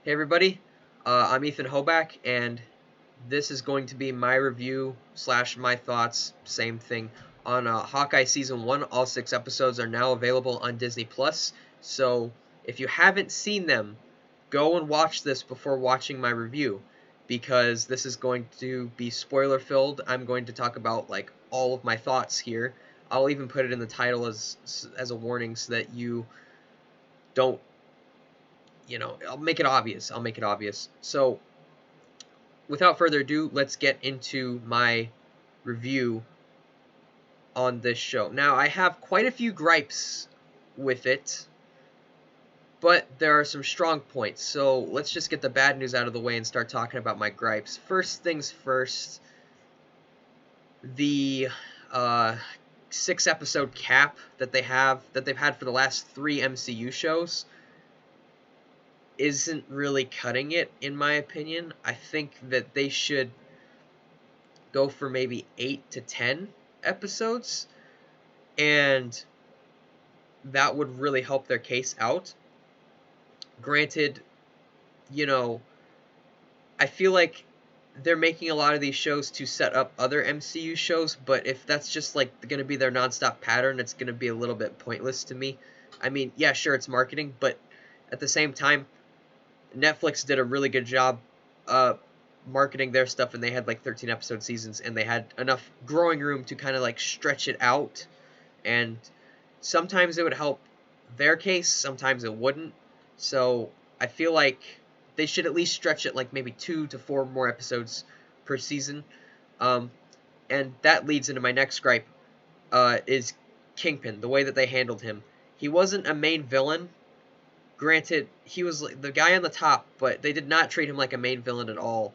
Hey everybody, I'm Ethan Hoback, and this is going to be my review slash my thoughts, same thing, on Hawkeye Season 1. All 6 episodes are now available on Disney+. So if you haven't seen them, go and watch this before watching my review, because this is going to be spoiler-filled. I'm going to talk about, like, all of my thoughts here. I'll even put it in the title as a warning so that you don't, I'll make it obvious. I'll make it obvious. So without further ado, let's get into my review on this show. Now, I have quite a few gripes with it, but there are some strong points. So let's just get the bad news out of the way and start talking about my gripes. First things first, the 6 episode cap that they've had for the last 3 MCU shows isn't really cutting it, in my opinion. I think that they should go for maybe 8 to 10 episodes, and that would really help their case out. Granted, you know, I feel like they're making a lot of these shows to set up other MCU shows, but if that's just like going to be their nonstop pattern, it's going to be a little bit pointless to me. I mean, yeah, sure, it's marketing, but at the same time, Netflix did a really good job marketing their stuff, and they had like 13 episode seasons, and they had enough growing room to kind of like stretch it out, and sometimes it would help their case, sometimes it wouldn't. So I feel like they should at least stretch it like maybe 2 to 4 more episodes per season. um, and that leads into my next gripe, is Kingpin, the way that they handled him. He wasn't a main villain. Granted, he was the guy on the top, but they did not treat him like a main villain at all.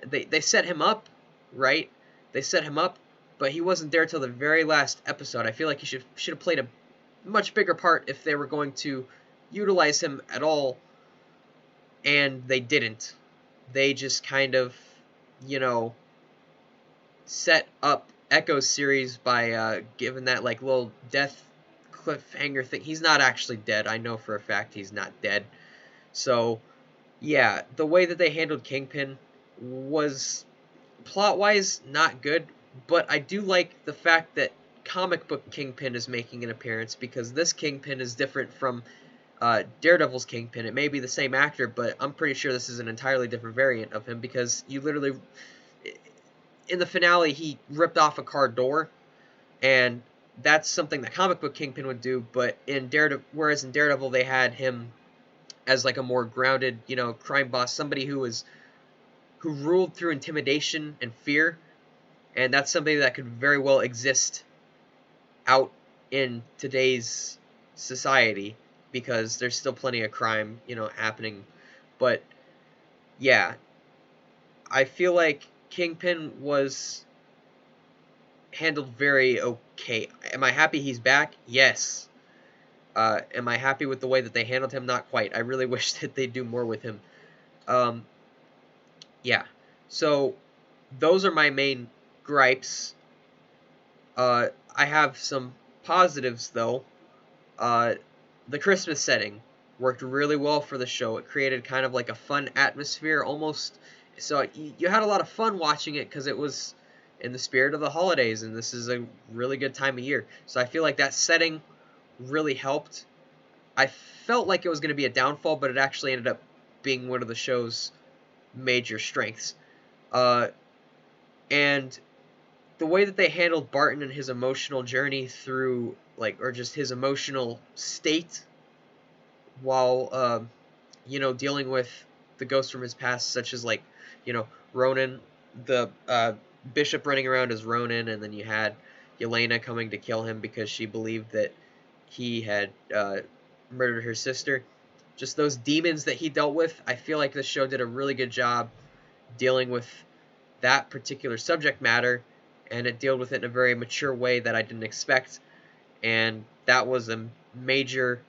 They set him up, right? They set him up, but he wasn't there till the very last episode. I feel like he should have played a much bigger part if they were going to utilize him at all, and they didn't. They just kind of, you know, set up Echo's series by giving that like little death cliffhanger thing. He's not actually dead. I know for a fact he's not dead. So, yeah, the way that they handled Kingpin was plot-wise not good, but I do like the fact that comic book Kingpin is making an appearance, because this Kingpin is different from Daredevil's Kingpin. It may be the same actor, but I'm pretty sure this is an entirely different variant of him, because you literally, in the finale, he ripped off a car door, and that's something that comic book Kingpin would do, but in whereas in Daredevil they had him as like a more grounded, crime boss, somebody who ruled through intimidation and fear, and that's something that could very well exist out in today's society, because there's still plenty of crime, happening. But yeah, I feel like Kingpin was handled very okay. Am I happy he's back? Yes. Am I happy with the way that they handled him? Not quite. I really wish that they'd do more with him. Um, yeah. So those are my main gripes. I have some positives though. The Christmas setting worked really well for the show. It created kind of like a fun atmosphere, almost. So you had a lot of fun watching it because it was in the spirit of the holidays, and this is a really good time of year. So I feel like that setting really helped. I felt like it was going to be a downfall, but it actually ended up being one of the show's major strengths. Uh, and the way that they handled Barton and his emotional journey through, like, or just his emotional state while, dealing with the ghosts from his past, such as, like, Ronan, the bishop running around as Ronan, and then you had Yelena coming to kill him because she believed that he had murdered her sister. Just those demons that he dealt with, I feel like this show did a really good job dealing with that particular subject matter, and it dealt with it in a very mature way that I didn't expect, and that was a major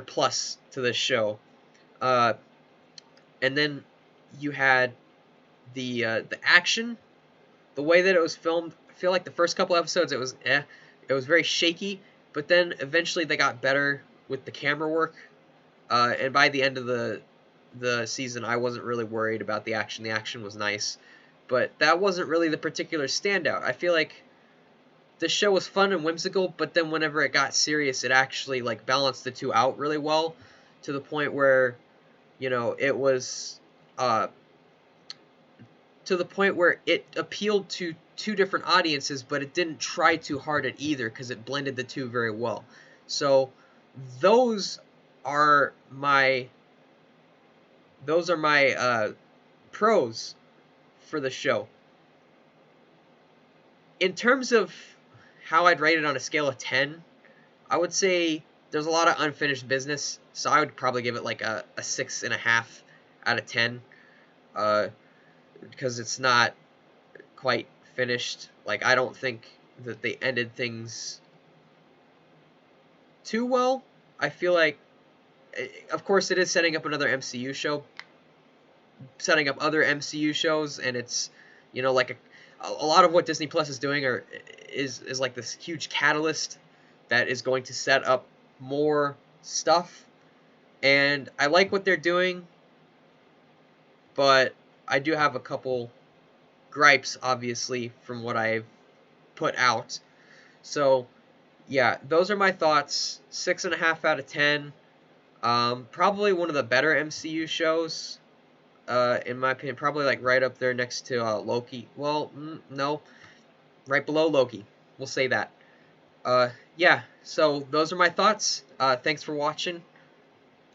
plus to this show. Uh, and then you had the action, the way that it was filmed. I feel like the first couple episodes it was very shaky, but then eventually they got better with the camera work, and by the end of the the season, I wasn't really worried about the action. The action was nice, but that wasn't really the particular standout. I feel like the show was fun and whimsical, but then whenever it got serious, it actually like balanced the two out really well, to the point where, you know, it was to the point where it appealed to two different audiences, but it didn't try too hard at either because it blended the two very well. So those are my pros for the show. In terms of how I'd rate it on a scale of 10, I would say there's a lot of unfinished business, so I would probably give it like a 6.5 out of 10, because it's not quite finished. Like, I don't think that they ended things too well. I feel like, of course, it is setting up another MCU show, setting up other MCU shows, and it's, you know, like a lot of what Disney Plus is doing is like this huge catalyst that is going to set up more stuff, and I like what they're doing, but I do have a couple gripes, obviously, from what I've put out. So yeah, those are my thoughts. 6.5 out of 10. Probably one of the better MCU shows, in my opinion. Probably like right up there next to Loki. Well, no, right below Loki. We'll say that. Yeah. So those are my thoughts. Thanks for watching.